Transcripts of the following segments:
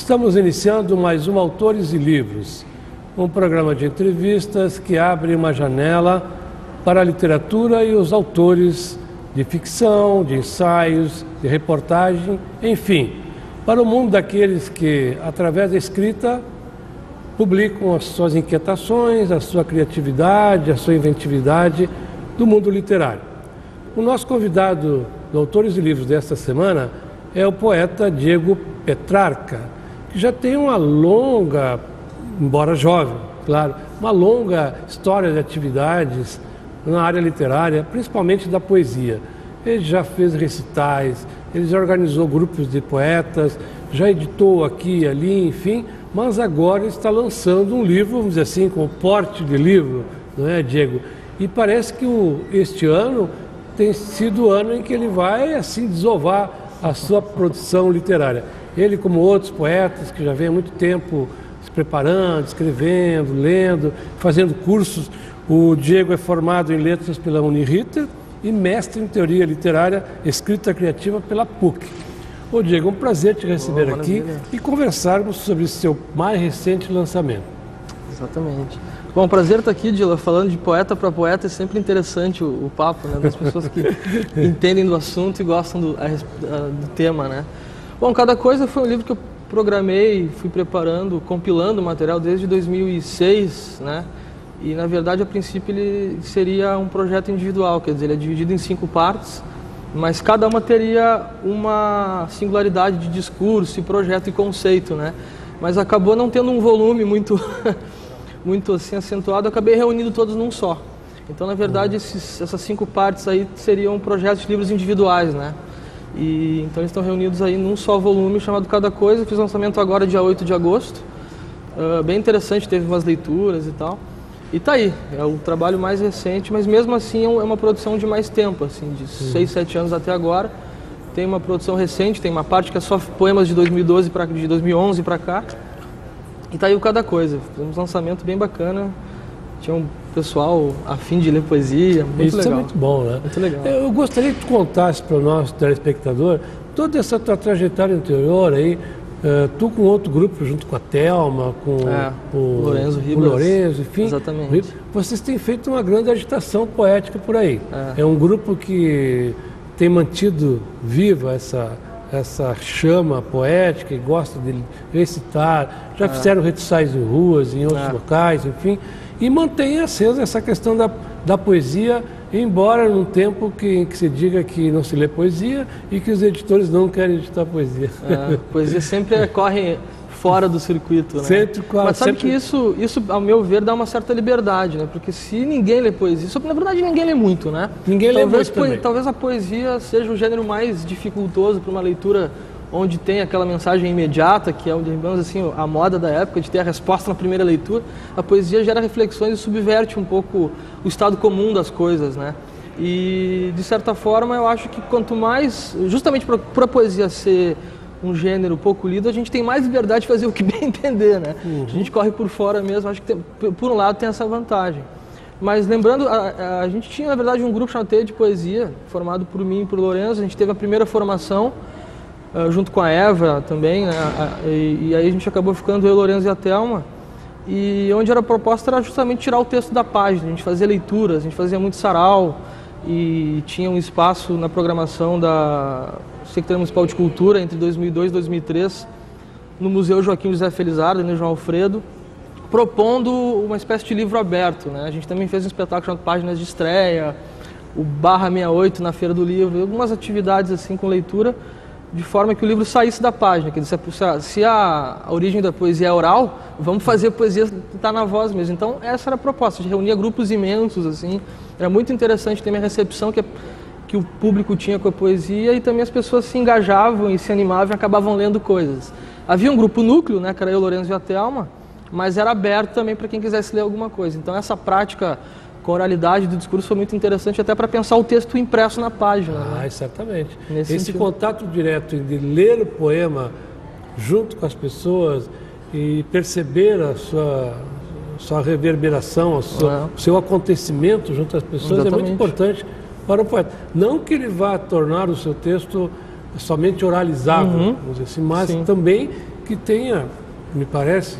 Estamos iniciando mais um Autores e Livros, um programa de entrevistas que abre uma janela para a literatura e os autores de ficção, de ensaios, de reportagem, enfim, para o mundo daqueles que, através da escrita, publicam as suas inquietações, a sua criatividade, a sua inventividade do mundo literário. O nosso convidado do Autores e Livros desta semana é o poeta Diego Petrarca, que já tem uma longa, embora jovem, claro, uma longa história de atividades na área literária, principalmente da poesia. Ele já fez recitais, ele já organizou grupos de poetas, já editou aqui e ali, enfim, mas agora está lançando um livro, vamos dizer assim, com o porte de livro, não é, Diego? E parece que este ano tem sido o ano em que ele vai, assim, desovar a sua produção literária. Ele, como outros poetas que já vem há muito tempo se preparando, escrevendo, lendo, fazendo cursos. O Diego é formado em letras pela Uniriter e mestre em teoria literária, escrita criativa pela PUC. Ô Diego, é um prazer te receber aqui e conversarmos sobre o seu mais recente lançamento. Exatamente. Bom, prazer estar aqui, Dila, falando de poeta para poeta. É sempre interessante o papo, né, das pessoas que entendem do assunto e gostam do tema, né? Bom, Cada Coisa foi um livro que eu programei, fui preparando, compilando o material desde 2006, né? E, na verdade, a princípio ele seria um projeto individual, quer dizer, ele é dividido em 5 partes, mas cada uma teria uma singularidade de discurso, projeto e conceito, né? Mas acabou não tendo um volume muito, muito assim acentuado, eu acabei reunindo todos num só. Então, na verdade, essas 5 partes aí seriam projetos de livros individuais, né? E, então eles estão reunidos aí num só volume chamado Cada Coisa. Fiz lançamento agora dia 8 de agosto, bem interessante, teve umas leituras e tal. E tá aí, é o trabalho mais recente, mas mesmo assim é uma produção de mais tempo, assim, de 6, 7 anos até agora. Tem uma produção recente, tem uma parte que é só poemas de 2012 de 2011 para cá. E tá aí o Cada Coisa, fizemos um lançamento bem bacana. Tinha um pessoal a fim de ler poesia, muito Isso legal. É muito bom, né? Muito legal. Eu gostaria que tu contasse para o nosso telespectador toda essa tua trajetória anterior aí, tu com outro grupo, junto com a Thelma, com o Lorenzo Ribas, enfim. Exatamente. Vocês têm feito uma grande agitação poética por aí. É um grupo que tem mantido viva essa chama poética e gosta de recitar, já fizeram recitais em ruas, em outros locais, enfim, e mantém acesa essa questão da poesia, embora num tempo que se diga que não se lê poesia e que os editores não querem editar poesia. Poesia sempre corre fora do circuito, né? Sempre, mas sabe que isso, ao meu ver, dá uma certa liberdade, né? Porque se ninguém lê poesia, na verdade ninguém lê muito, né? Ninguém lê muito também. Talvez a poesia seja o gênero mais dificultoso para uma leitura onde tem aquela mensagem imediata, que é, digamos assim, a moda da época, de ter a resposta na primeira leitura. A poesia gera reflexões e subverte um pouco o estado comum das coisas, né? E, de certa forma, eu acho que quanto mais, justamente por a poesia ser um gênero pouco lido, a gente tem mais liberdade de fazer o que bem entender, né? A gente corre por fora mesmo, acho que por um lado tem essa vantagem. Mas lembrando, a gente tinha, na verdade, um grupo chamado Teia de Poesia, formado por mim e por Lorenzo. A gente teve a primeira formação, junto com a Eva também, né? E aí a gente acabou ficando eu, Lorenzo e a Thelma, e onde a proposta era justamente tirar o texto da página. A gente fazia leituras, a gente fazia muito sarau, e tinha um espaço na programação da Secretaria Municipal de Cultura entre 2002 e 2003, no Museu Joaquim José Felizardo, no João Alfredo, propondo uma espécie de livro aberto, né? A gente também fez um espetáculo chamado Páginas de Estreia, o Barra 68 na Feira do Livro, algumas atividades assim com leitura, de forma que o livro saísse da página. Quer dizer, se a origem da poesia é oral, vamos fazer a poesia estar na voz mesmo. Então essa era a proposta, a gente reunia grupos imensos, assim. Era muito interessante ter a recepção que o público tinha com a poesia, e também as pessoas se engajavam e se animavam e acabavam lendo coisas. Havia um grupo núcleo, né, que era eu, Lorenzo e a Thelma, mas era aberto também para quem quisesse ler alguma coisa. Então essa prática com a oralidade do discurso foi muito interessante até para pensar o texto impresso na página. Né? Exatamente. Esse contato direto de ler o poema junto com as pessoas e perceber a sua reverberação, o seu acontecimento junto às pessoas. Exatamente. É muito importante para o poeta. Não que ele vá tornar o seu texto somente oralizável, vamos dizer assim, mas também que tenha, me parece,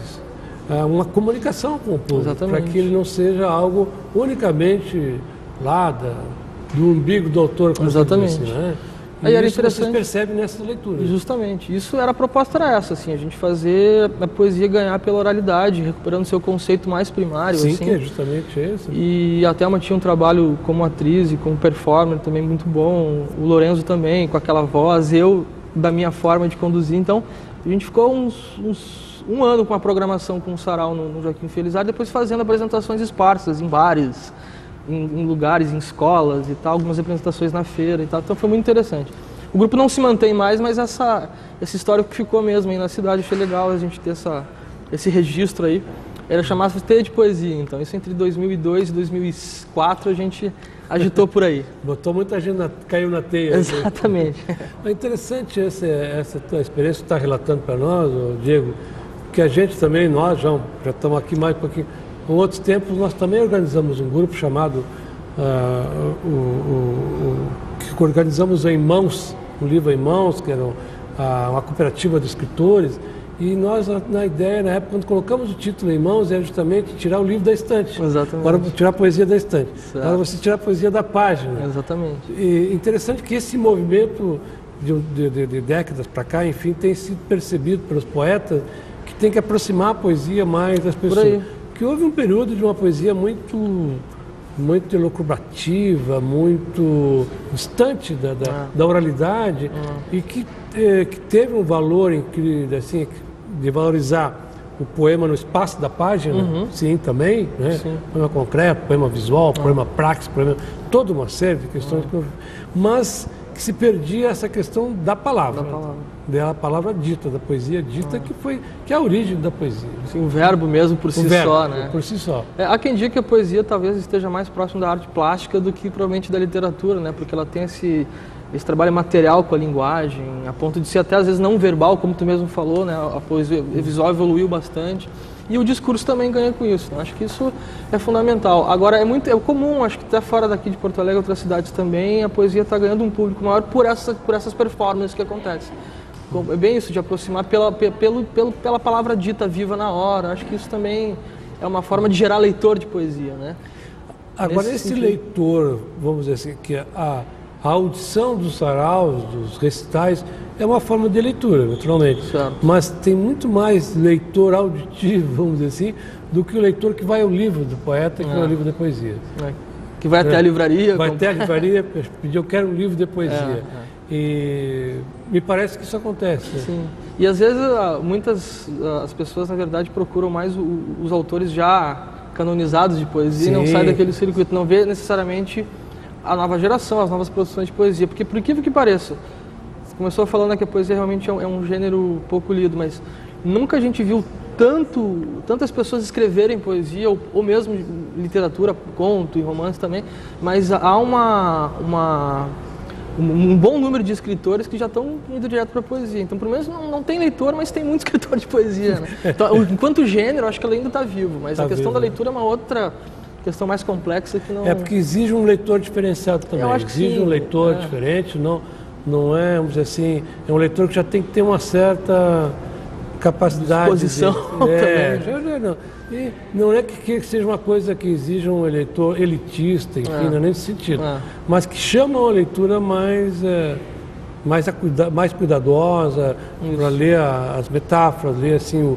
uma comunicação com o público, para que ele não seja algo unicamente lá do umbigo do autor. Exatamente. Assim, né? Aí era isso interessante. vocês percebem nessas leituras. Justamente. A proposta era essa, assim, a gente fazer a poesia ganhar pela oralidade, recuperando seu conceito mais primário. Sim, assim. que é justamente esse. E a Thelma tinha um trabalho como atriz e como performer também muito bom, o Lorenzo também, com aquela voz, eu da minha forma de conduzir. Então, a gente ficou um ano com a programação com o Sarau no Joaquim Felizardo, depois fazendo apresentações esparsas em bares, em lugares, em escolas e tal, algumas apresentações na feira e tal, então foi muito interessante. O grupo não se mantém mais, mas essa história que ficou mesmo aí na cidade, achei legal a gente ter esse registro aí. Era chamado Teia de Poesia, então isso entre 2002 e 2004 a gente agitou por aí. Botou muita gente, caiu na teia. Exatamente. É interessante essa tua experiência que está relatando para nós, Diego, que a gente também, nós já estamos aqui mais um pouquinho. Em outros tempos, nós também organizamos um grupo chamado, que organizamos em Mãos, um livro em Mãos, que era uma cooperativa de escritores, e nós, na ideia, na época, quando colocamos o título em Mãos, era justamente tirar o livro da estante. Exatamente. Para tirar a poesia da estante. Certo. Para você tirar a poesia da página. Exatamente. E interessante que esse movimento de décadas para cá, enfim, tem sido percebido pelos poetas, que tem que aproximar a poesia mais das pessoas. Que houve um período de uma poesia muito elucubrativa, muito distante da oralidade, e que teve um valor incrível, assim, de valorizar o poema no espaço da página, sim, também, né? Sim. Poema concreto, poema visual, poema prático, toda uma série de questões, mas que se perdia essa questão da palavra. Da palavra dita, da poesia dita, que é a origem da poesia. Sim, o verbo mesmo por si só, né? Por si só. Há quem diga que a poesia talvez esteja mais próximo da arte plástica do que provavelmente da literatura, né? Porque ela tem esse trabalho material com a linguagem, a ponto de ser até às vezes não verbal, como tu mesmo falou, né? A poesia visual evoluiu bastante. E o discurso também ganha com isso. Né? Acho que isso é fundamental. Agora, é comum, acho que até fora daqui de Porto Alegre, outras cidades também, a poesia está ganhando um público maior por essas performances que acontecem. É bem isso, de aproximar pela palavra dita viva na hora. Acho que isso também é uma forma de gerar leitor de poesia, né? Agora, esse leitor, vamos dizer assim, que a audição dos saraus, dos recitais, é uma forma de leitura, naturalmente. Certo. Mas tem muito mais leitor auditivo, vamos dizer assim, do que o leitor que vai ao livro do poeta, que é o livro de poesia. Que vai até a livraria. Vai até a livraria, pedir, eu quero um livro de poesia. E me parece que isso acontece. Sim. E às vezes as pessoas, na verdade, procuram mais os autores já canonizados de poesia. Sim. E não saem daquele circuito, não vê necessariamente a nova geração, as novas produções de poesia. Porque, por incrível que pareça, você começou falando que a poesia realmente é um gênero pouco lido, mas nunca a gente viu tantas pessoas escreverem poesia, ou mesmo literatura, conto e romance também, mas há um bom número de escritores que já estão indo direto para a poesia. Então, pelo menos não tem leitor, mas tem muito escritor de poesia. Né? Então, enquanto gênero, acho que ele ainda está vivo, mas a questão da leitura é uma outra questão mais complexa que não... É porque exige um leitor diferenciado também. Eu acho que exige sim, um leitor diferente, não é, vamos dizer assim, é um leitor que já tem que ter uma certa capacidade. Disposição também. E não é que seja uma coisa que exija um leitor elitista, enfim, não é nesse sentido. Mas que chama uma leitura mais cuidadosa, para ler as metáforas, ler assim,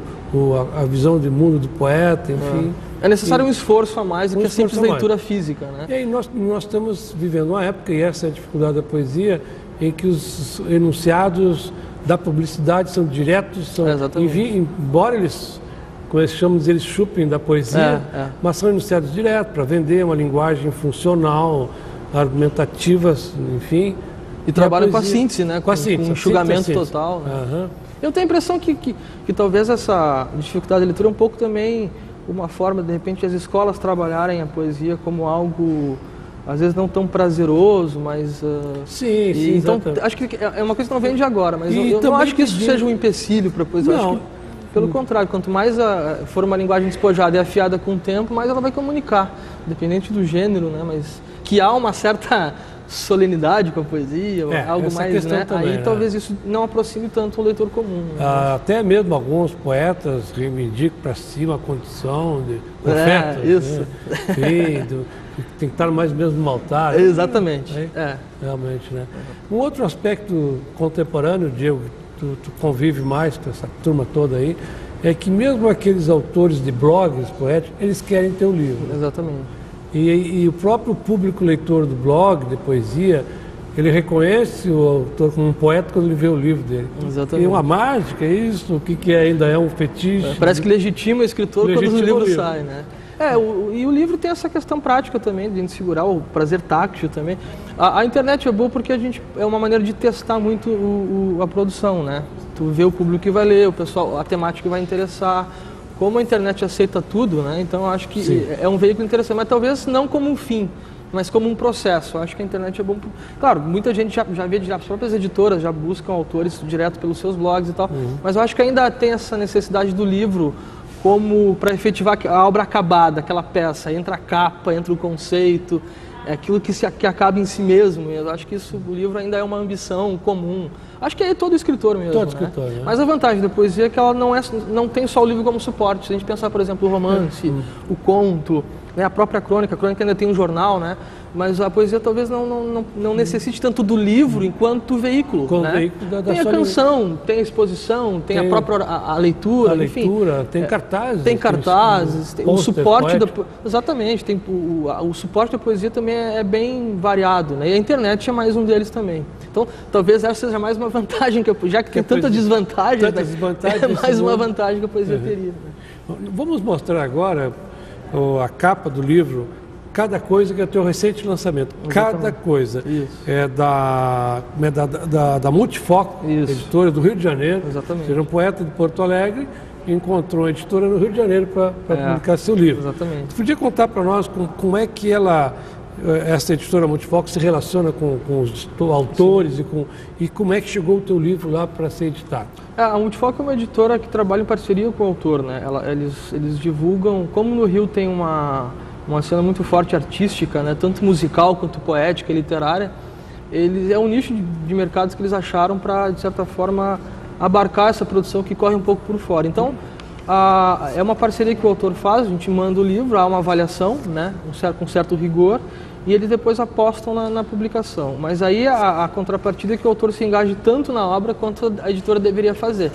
a visão de mundo do poeta, enfim. É necessário um esforço a mais do que a simples leitura física, né? E aí nós estamos vivendo uma época, e essa é a dificuldade da poesia, em que os enunciados da publicidade são diretos, embora eles, como eles chamam, eles chupem da poesia, mas são enunciados diretos para vender uma linguagem funcional, argumentativa, enfim. E trabalham com a síntese, né? Com um enxugamento total. Né? Eu tenho a impressão que talvez essa dificuldade da leitura é um pouco também uma forma, de repente, as escolas trabalharem a poesia como algo, às vezes, não tão prazeroso, mas... Sim, então, acho que é uma coisa que não vem de agora, mas eu não acho que isso seja um empecilho para a poesia. Não. Acho que, pelo contrário, quanto mais for uma linguagem despojada e afiada com o tempo, mais ela vai comunicar, independente do gênero, né? Mas que há uma certa solenidade com a poesia, algo mais, né? Também, aí talvez isso não aproxime tanto o leitor comum. Né? Até mesmo alguns poetas reivindicam para cima a condição de profetas. Isso. Né? Tem que estar mais mesmo no altar. Exatamente. Realmente, né? Um outro aspecto contemporâneo, Diego, tu convive mais com essa turma toda aí, é que mesmo aqueles autores de blogs poéticos, eles querem ter o livro. Exatamente. E o próprio público leitor do blog, de poesia, ele reconhece o autor como um poeta quando ele vê o livro dele. Exatamente. E uma mágica, isso, o que ainda é um fetiche. Parece que legitima o escritor quando o livro sai, né? E o livro tem essa questão prática também, de a gente segurar o prazer táctil também. A internet é boa porque é uma maneira de testar muito a produção, né? Tu vê o público que vai ler, o pessoal, a temática que vai interessar. Como a internet aceita tudo, né? Então eu acho que é um veículo interessante, mas talvez não como um fim, mas como um processo. Eu acho que a internet é bom. Claro, muita gente já vê, as próprias editoras já buscam autores direto pelos seus blogs e tal, mas eu acho que ainda tem essa necessidade do livro como para efetivar a obra acabada, aquela peça, entra a capa, entra o conceito, é aquilo que acaba em si mesmo. Eu acho que o livro ainda é uma ambição comum. Acho que é todo escritor mesmo. Todo escritor, né? Mas a vantagem da poesia é que ela não tem só o livro como suporte. Se a gente pensar, por exemplo, o romance, o conto, né, a própria crônica. A crônica ainda tem um jornal, né? Mas a poesia talvez não necessite tanto do livro enquanto veículo. Tem a canção, tem a exposição, tem a própria a leitura. Tem cartazes. Tem cartazes, tem o suporte exatamente, tem o suporte da poesia também é bem variado, né? E a internet é mais um deles também. Então, talvez essa seja mais uma vantagem, já que tem tanta desvantagem, é mais uma vantagem que a poesia teria. Né? Vamos mostrar agora a capa do livro, Cada Coisa, que é o teu recente lançamento. Exatamente. Cada Coisa. Isso. É da Multifoco, editora do Rio de Janeiro. Exatamente. Ou seja, um poeta de Porto Alegre encontrou uma editora no Rio de Janeiro para publicar seu livro. Exatamente. Tu podia contar para nós como é que essa editora Multifoco se relaciona com os autores e como é que chegou o teu livro lá para ser editado? A Multifoco é uma editora que trabalha em parceria com o autor, né? Eles divulgam, como no Rio tem uma cena muito forte artística, né? Tanto musical quanto poética e literária, é um nicho de mercados que eles acharam para, de certa forma, abarcar essa produção que corre um pouco por fora. Então, é uma parceria que o autor faz, a gente manda o livro, há uma avaliação, né? Com certo rigor, e eles depois apostam na publicação. Mas aí a contrapartida é que o autor se engaje tanto na obra quanto a editora deveria fazer.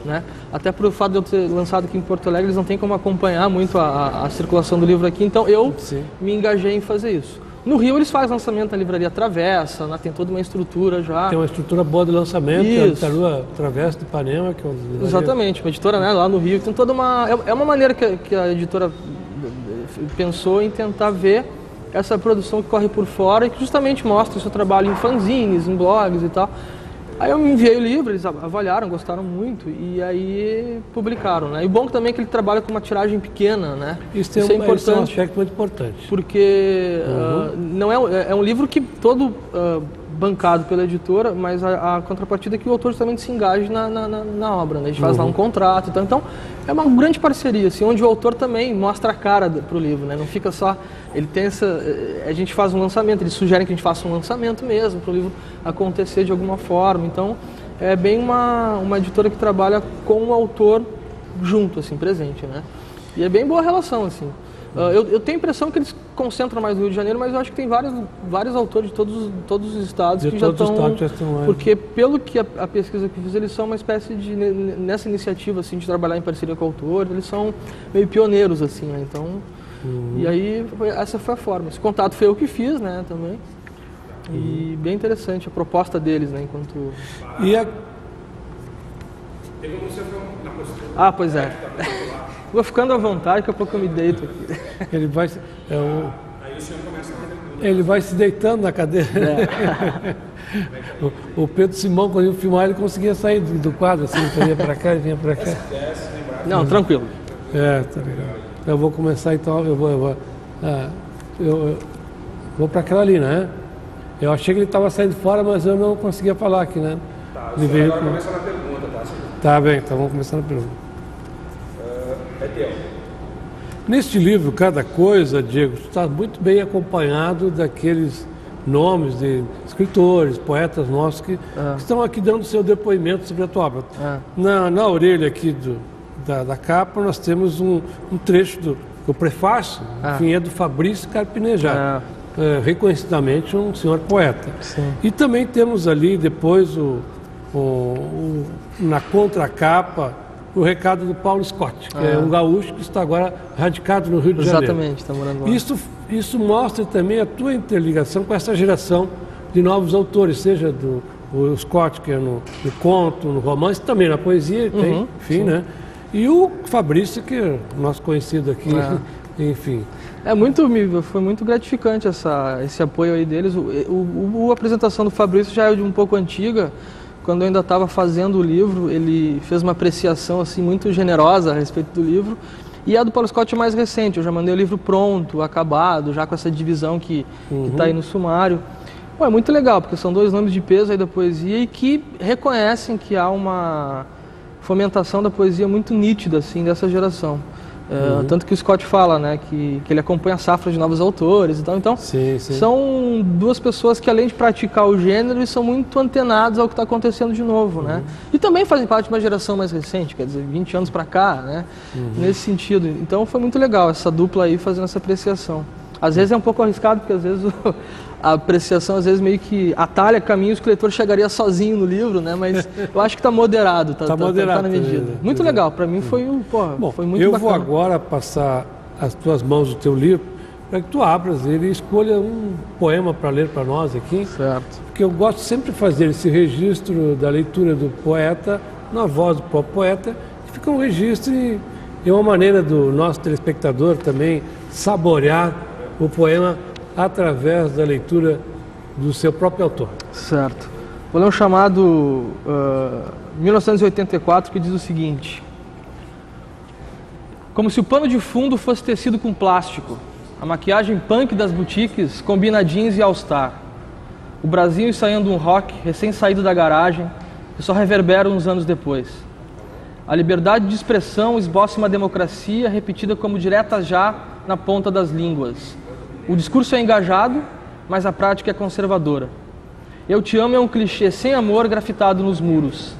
Né? Até por o fato de eu ter lançado aqui em Porto Alegre, eles não têm como acompanhar muito a circulação do livro aqui, então eu me engajei em fazer isso. No Rio eles fazem lançamento na Livraria Travessa, né? Tem toda uma estrutura já. Tem uma estrutura boa de lançamento, a Travessa de Ipanema, que é uma livraria. Exatamente, uma editora, né, lá no Rio, tem toda uma... É uma maneira que a editora pensou em tentar ver essa produção que corre por fora e que justamente mostra o seu trabalho em fanzines, em blogs e tal. Aí eu me enviei o livro, eles avaliaram, gostaram muito e aí publicaram, né? E o bom também é que ele trabalha com uma tiragem pequena, né? Isso é importante. Isso é um aspecto muito importante. Porque não é um livro que todo bancado pela editora, mas a contrapartida é que o autor justamente se engaje na obra, né? A gente faz lá um contrato e tal. Então é uma grande parceria, assim, onde o autor também mostra a cara para o livro, né? Não fica só... Ele tem a gente faz um lançamento, eles sugerem que a gente faça um lançamento mesmo, para o livro acontecer de alguma forma. Então, é bem uma editora que trabalha com o autor junto, assim, presente, né? E é bem boa a relação, assim. Eu tenho a impressão que eles concentram mais no Rio de Janeiro, mas eu acho que tem vários autores de todos os estados que já estão lá. Porque, pelo que a pesquisa que eu fiz, eles são uma espécie de... Nessa iniciativa, assim, de trabalhar em parceria com o autor, eles são meio pioneiros, assim, né? Então... E aí, essa foi a forma. Esse contato foi eu que fiz, né, também. E bem interessante a proposta deles, né, enquanto... Pois é. Vou ficando à vontade, daqui a pouco eu me deito aqui. Ele vai se deitando na cadeira. O Pedro Simão, quando ia filmar, ele conseguia sair do quadro, assim, ele ia para cá, ele vinha para cá. Não, tranquilo. Tá legal. Eu vou começar então, eu vou para aquela ali, né? Eu achei que ele estava saindo fora, mas eu não conseguia falar aqui, né? Ele veio começar na pergunta, tá? Tá bem, então vamos começar na pergunta. É teu. Neste livro, Cada Coisa, Diego, tu está muito bem acompanhado nomes de escritores, poetas nossos que estão aqui dando seu depoimento sobre a tua obra. Na orelha aqui da capa nós temos um trecho do prefácio, enfim, é do Fabrício Carpinejar, reconhecidamente um senhor poeta. Sim. E também temos ali depois na contracapa o recado do Paulo Scott, que é um gaúcho que está agora radicado no Rio de Janeiro. Exatamente, está morando lá. Isso mostra também a tua interligação com essa geração de novos autores, seja o Scott, que é no conto, no romance, também na poesia, tem, enfim, né? E o Fabrício, que é nosso conhecido aqui, enfim. Foi muito gratificante esse apoio aí deles. A apresentação do Fabrício já é de um pouco antiga. Quando eu ainda estava fazendo o livro, ele fez uma apreciação assim muito generosa a respeito do livro. E a do Paulo Scott é mais recente. Eu já mandei o livro pronto, acabado, já com essa divisão que está aí no sumário. É muito legal, porque são dois nomes de peso aí da poesia e que reconhecem que há uma fomentação da poesia muito nítida assim dessa geração. Tanto que o Scott fala, né, que ele acompanha a safra de novos autores e tal. Então, são duas pessoas que, além de praticar o gênero, são muito antenados ao que está acontecendo de novo, né? E também fazem parte de uma geração mais recente, quer dizer, 20 anos para cá, né? Nesse sentido. Então, foi muito legal essa dupla aí fazendo essa apreciação. Às vezes é um pouco arriscado, porque às vezes a apreciação, às vezes, meio que atalha caminhos que o leitor chegaria sozinho no livro, né? Mas eu acho que está moderado, tá na medida. Muito legal, para mim foi foi muito bacana. Eu vou agora passar as tuas mãos do teu livro para que tu abras ele e escolha um poema para ler para nós aqui. Certo. Porque eu gosto sempre de fazer esse registro da leitura do poeta na voz do próprio poeta, que fica um registro e uma maneira do nosso telespectador também saborear o poema através da leitura do seu próprio autor. Certo. Vou ler um chamado 1984, que diz o seguinte: como se o pano de fundo fosse tecido com plástico, a maquiagem punk das boutiques combina jeans e all-star, o Brasil ensaiando um rock recém-saído da garagem que só reverbera uns anos depois. A liberdade de expressão esboça uma democracia repetida como direta já na ponta das línguas. O discurso é engajado, mas a prática é conservadora. Eu te amo é um clichê sem amor grafitado nos muros.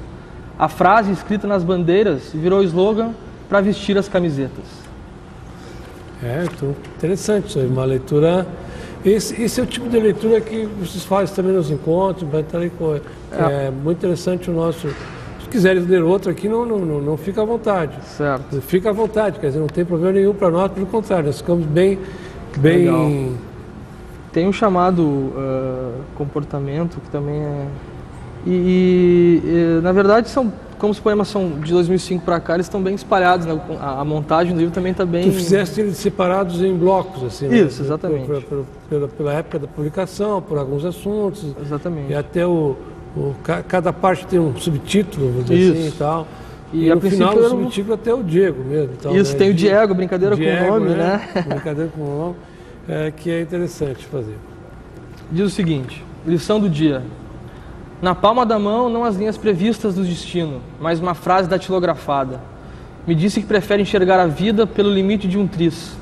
A frase escrita nas bandeiras virou slogan para vestir as camisetas. Então, interessante isso aí, uma leitura. Esse é o tipo de leitura que vocês fazem também nos encontros, é muito interessante o nosso. Se quiserem ler outro aqui, não fica à vontade. Certo. Fica à vontade, quer dizer, não tem problema nenhum para nós, pelo contrário, nós ficamos bem. Tem um chamado comportamento, que também é... na verdade, como os poemas são de 2005 para cá, eles estão bem espalhados, né? A montagem do livro também está bem... Tu fizeste eles separados em blocos, assim, Isso, né? Exatamente. Pela época da publicação, por alguns assuntos. Exatamente. E até cada parte tem um subtítulo, vamos dizer assim, e tal. E no final do subtítulo até o Diego mesmo. Tal, isso, né? tem o Diego, brincadeira com o nome, né? Brincadeira com o nome, que é interessante fazer. Diz o seguinte: lição do dia. Na palma da mão, não as linhas previstas do destino, mas uma frase datilografada. Me disse que prefere enxergar a vida pelo limite de um tris.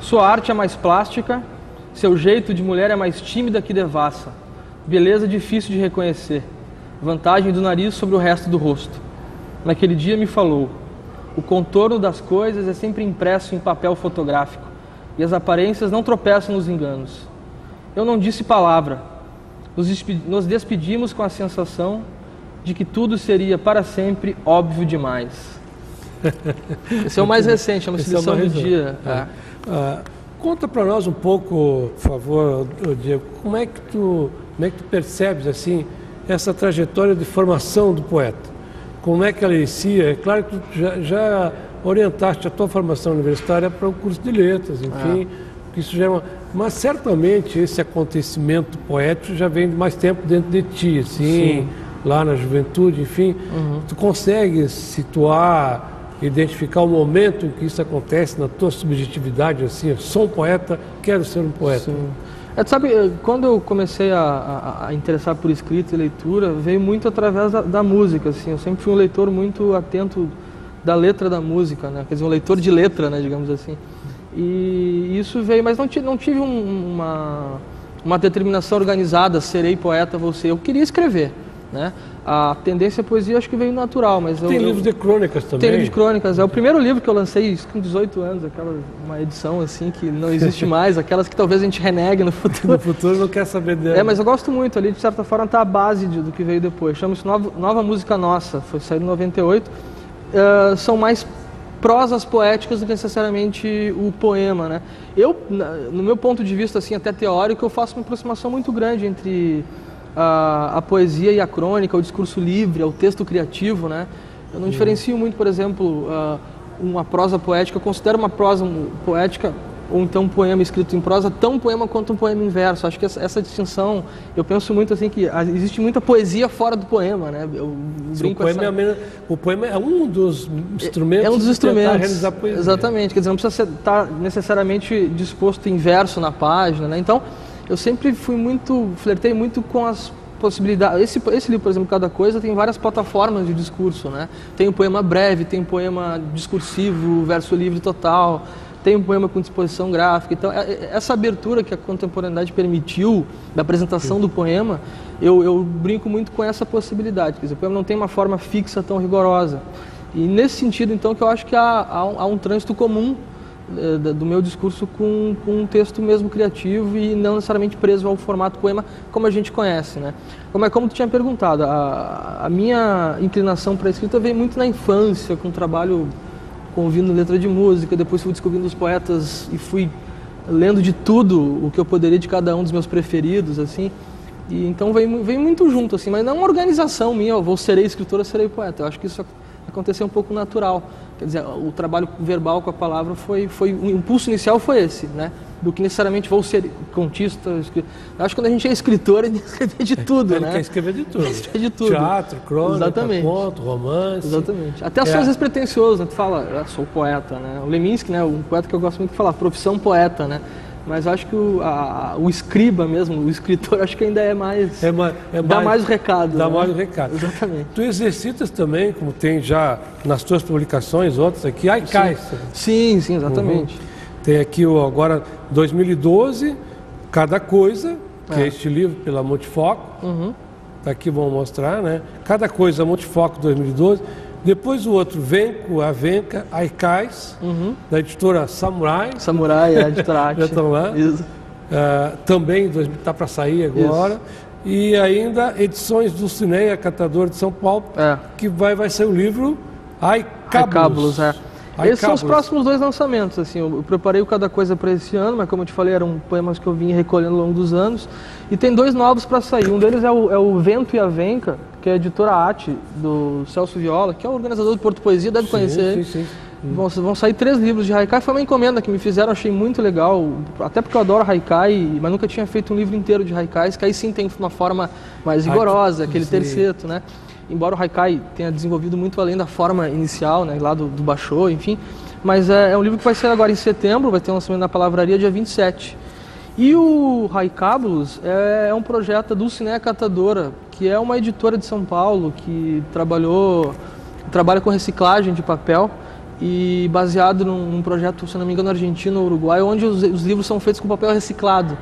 Sua arte é mais plástica, seu jeito de mulher é mais tímida que devassa. Beleza difícil de reconhecer. Vantagem do nariz sobre o resto do rosto. Naquele dia me falou: o contorno das coisas é sempre impresso em papel fotográfico e as aparências não tropeçam nos enganos. Eu não disse palavra. Nos despedimos com a sensação de que tudo seria para sempre óbvio demais. Esse é o mais recente, é uma lição do dia. Conta para nós um pouco, por favor, Diego, como é que tu percebes assim essa trajetória de formação do poeta? Como é que ela inicia? É claro que tu já orientaste a tua formação universitária para o curso de letras, enfim, que isso já é mas certamente esse acontecimento poético já vem de mais tempo dentro de ti, assim, lá na juventude, enfim. Tu consegues situar, identificar o momento em que isso acontece na tua subjetividade, assim, eu sou um poeta, quero ser um poeta. Sim. Tu sabe, quando eu comecei a interessar por escrita e leitura, veio muito através da música, assim. Eu sempre fui um leitor muito atento da letra da música, né? Quer dizer, um leitor de letra, né, digamos assim. E isso veio, mas não tive uma determinação organizada, serei poeta, vou ser. Eu queria escrever, né? A tendência à poesia acho que veio natural, mas Tem livro de crônicas também? Tem livro de crônicas, é o primeiro livro que eu lancei com 18 anos, uma edição assim que não existe mais, aquelas que talvez a gente renegue no futuro. No futuro não quer saber dela. Mas eu gosto muito, ali de certa forma está a base do que veio depois, chama-se Nova Música Nossa, foi saído em 98, são mais prosas poéticas do que necessariamente o poema, né? Eu, no meu ponto de vista assim, até teórico, eu faço uma aproximação muito grande entre a poesia e a crônica, o discurso livre, o texto criativo, né? Eu não diferencio muito, por exemplo, uma prosa poética, eu considero uma prosa poética ou então um poema escrito em prosa tão poema quanto um poema em verso. Acho que essa distinção, eu penso muito assim que existe muita poesia fora do poema, né? O poema é um dos instrumentos. É um dos instrumentos. Para realizar poesia. Exatamente, quer dizer, não precisa estar necessariamente disposto em verso na página, né? Então, eu sempre flertei muito com as possibilidades. Esse livro, por exemplo, Cada Coisa, tem várias plataformas de discurso, né? Tem o poema breve, tem o poema discursivo, verso livre total, tem um poema com disposição gráfica. Então, essa abertura que a contemporaneidade permitiu da apresentação do poema, eu brinco muito com essa possibilidade. Quer dizer, o poema não tem uma forma fixa tão rigorosa. E nesse sentido, então, que eu acho que há um trânsito comum do meu discurso com um texto mesmo criativo e não necessariamente preso ao formato poema como a gente conhece, né? Como tu tinha perguntado, a minha inclinação para a escrita veio muito na infância, com o trabalho ouvindo letra de música, depois fui descobrindo os poetas e fui lendo de tudo o que eu poderia de cada um dos meus preferidos, assim, e então veio muito junto, assim, mas não uma organização minha, serei escritora, serei poeta. Eu acho que isso aconteceu um pouco natural. Quer dizer, o trabalho verbal com a palavra o impulso inicial foi esse, né? Do que necessariamente vou ser contista. Eu acho que quando a gente é escritor, a gente escreve de tudo, né? Quer escrever de tudo. Escrever de tudo. Teatro, crônica, exatamente. conto, romance. Exatamente. Até às vezes pretensioso, né? Tu fala, sou poeta, né? O Leminski, né? Um poeta que eu gosto muito de falar, profissão poeta, né? Mas acho que o escriba mesmo, o escritor, acho que ainda é mais... dá mais o recado. Dá né? mais o recado. Exatamente. Tu exercitas também, como tem já nas tuas publicações, outras aqui, haikais. Sim, exatamente. Tem aqui agora, 2012, Cada Coisa, que é este livro pela Multifoco. Tá aqui, vamos mostrar, né? Cada Coisa, Multifoco 2012. Depois o outro, Venco, Avenca, Haikais, da editora Samurai. Samurai, a editora Arte. Já estão lá. Isso. Também está para sair agora. Isso. E ainda edições do Cineia, Catador de São Paulo, que vai ser o livro Haikabulus. Esses são os próximos 2 lançamentos. Assim, eu preparei o Cada Coisa para esse ano, mas como eu te falei, eram poemas que eu vim recolhendo ao longo dos anos. E tem 2 novos para sair. Um deles é o Vento e a Venca, que é a editora Arte, do Celso Viola, que é o organizador do Porto Poesia, deve conhecer ele. Sim. Vão sair 3 livros de haikai. Foi uma encomenda que me fizeram, achei muito legal, até porque eu adoro haikai, mas nunca tinha feito um livro inteiro de haikais, que aí sim tem uma forma mais rigorosa, aquele terceto, né? Embora o haikai tenha desenvolvido muito além da forma inicial, né, lá do Basho, enfim. Mas é um livro que vai sair agora em setembro, vai ter um lançamento na Palavraria dia 27. E o Haikabulus é um projeto do Cineia Catadora, que é uma editora de São Paulo que trabalha com reciclagem de papel e baseado num projeto, se não me engano, argentino ou uruguaio, onde os livros são feitos com papel reciclado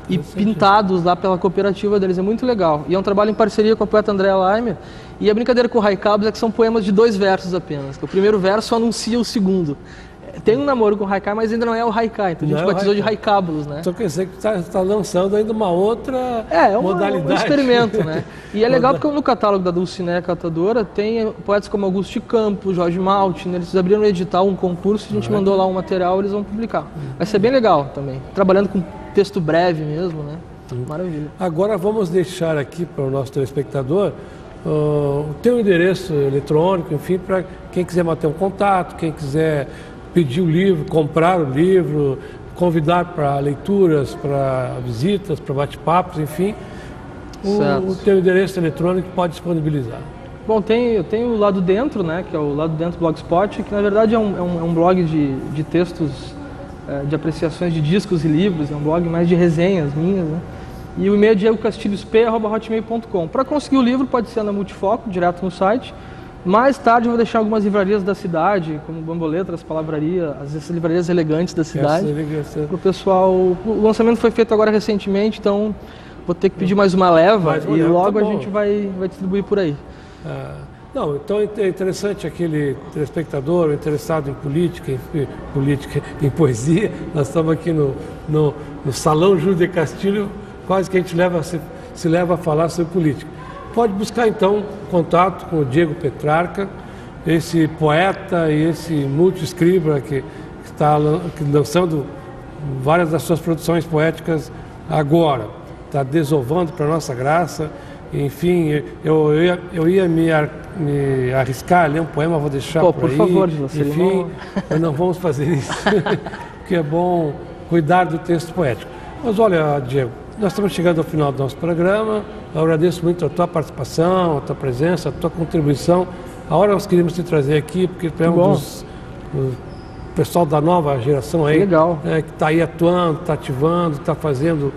e pintados lá pela cooperativa deles. É muito legal. E é um trabalho em parceria com a poeta Andréa Leimer. E a brincadeira com o Haikabulus é que são poemas de 2 versos apenas. Que o primeiro verso anuncia o segundo. Tem um namoro com o haikai, mas ainda não é o haikai. Então a gente batizou de Haikabulus, né? Então quer dizer que está lançando ainda uma outra modalidade. Um experimento, né? E é legal porque no catálogo da Dulcinea Catadora tem poetas como Augusto de Campos, Jorge Maltin, eles abriram um edital, um concurso, a gente mandou lá um material, eles vão publicar. Vai ser bem legal também. Trabalhando com texto breve mesmo, né? Maravilha. Agora vamos deixar aqui para o nosso telespectador o teu endereço eletrônico, enfim, para quem quiser manter um contato, quem quiser pedir o livro, comprar o livro, convidar para leituras, para visitas, para bate-papos, enfim. O teu endereço eletrônico pode disponibilizar. Bom, eu tenho o Lado Dentro, né, que é o Lado Dentro Blogspot, que na verdade é um blog de textos, de apreciações de discos e livros, é um blog mais de resenhas minhas, né? E o e-mail é diegocastilhosp@hotmail.com. Para conseguir o livro pode ser na Multifoco, direto no site, Mais tarde eu vou deixar algumas livrarias da cidade, como Bamboletras, Palavraria, essas livrarias elegantes da cidade. Para o pessoal. O lançamento foi feito agora recentemente, então vou ter que pedir mais uma leva e logo a gente vai distribuir por aí. Não, então é interessante aquele telespectador interessado em política, em poesia. Nós estamos aqui no Salão Júlio de Castilho, quase que a gente se leva a falar sobre política. Pode buscar então contato com o Diego Petrarca, esse poeta e esse multi-escriba que está lançando várias das suas produções poéticas agora. Está desovando para nossa graça. Enfim, eu ia me arriscar a ler um poema, vou deixar por aí. Por favor, Gilson. Enfim, não vamos fazer isso, porque é bom cuidar do texto poético. Mas olha, Diego, nós estamos chegando ao final do nosso programa. Eu agradeço muito a tua participação, a tua presença, a tua contribuição. A hora nós queríamos te trazer aqui, porque tu é um dos pessoal da nova geração aí, que está aí atuando, está ativando, está fazendo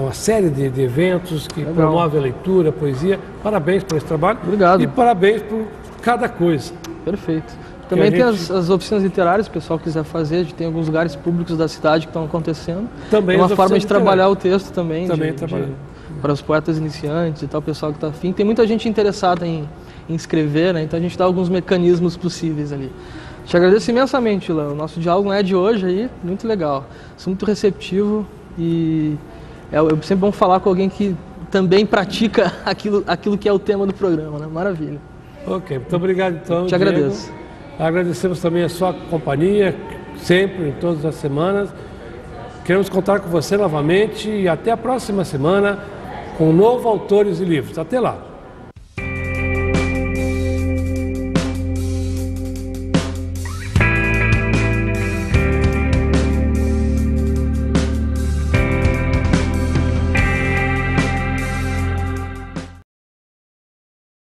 uma série de eventos que promove a leitura, a poesia. Parabéns por esse trabalho. Obrigado. E parabéns por cada coisa. Perfeito. Também tem as oficinas literárias, se o pessoal quiser fazer, a gente tem alguns lugares públicos da cidade que estão acontecendo. Também é uma forma de trabalhar o texto também para os poetas iniciantes e tal, o pessoal que está afim. Tem muita gente interessada em escrever, né? Então a gente dá alguns mecanismos possíveis ali. Te agradeço imensamente, Léo. O nosso diálogo não é de hoje aí, muito legal. Sou muito receptivo e é sempre bom falar com alguém que também pratica aquilo que é o tema do programa, né? Maravilha. Ok, muito obrigado então, Te agradeço. Agradecemos também a sua companhia, sempre, em todas as semanas. Queremos contar com você novamente e até a próxima semana com um novo Autores e Livros. Até lá!